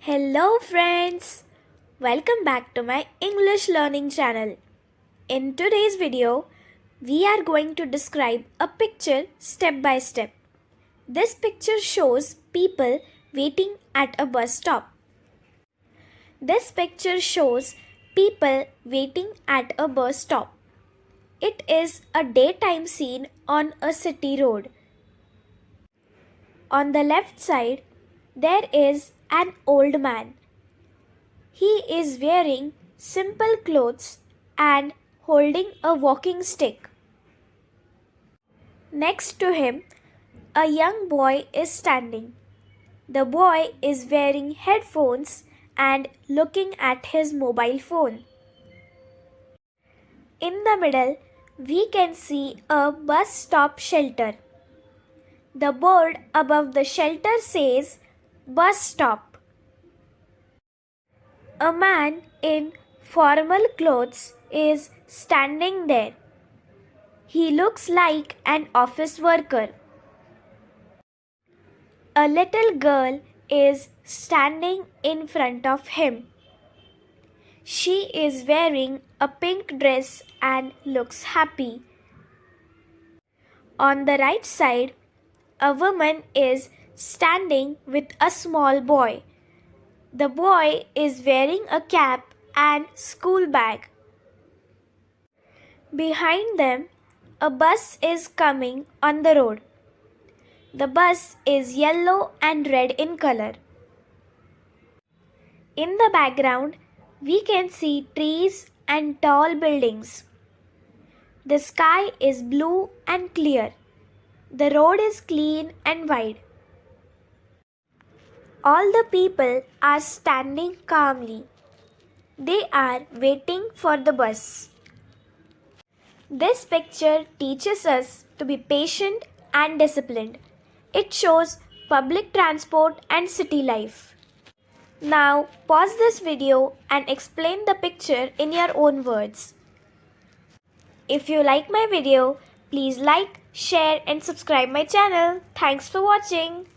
Hello friends! Welcome back to my English learning channel. In today's video, we are going to describe a picture step by step. This picture shows people waiting at a bus stop. This picture shows people waiting at a bus stop. It is a daytime scene on a city road. On the left side, there is an old man. He is wearing simple clothes and holding a walking stick. Next to him, a young boy is standing. The boy is wearing headphones and looking at his mobile phone. In the middle, we can see a bus stop shelter. The board above the shelter says bus stop. A man in formal clothes is standing there. He looks like an office worker. A little girl is standing in front of him. She is wearing a pink dress and looks happy. On the right side, a woman is standing with a small boy. The boy is wearing a cap and school bag. Behind them, a bus is coming on the road. The bus is yellow and red in color. In the background, we can see trees and tall buildings. The sky is blue and clear. The road is clean and wide. All the people are standing calmly. They are waiting for the bus. This picture teaches us to be patient and disciplined. It shows public transport and city life. Now pause this video and explain the picture in your own words. If you like my video, please like, share and subscribe my channel. Thanks for watching.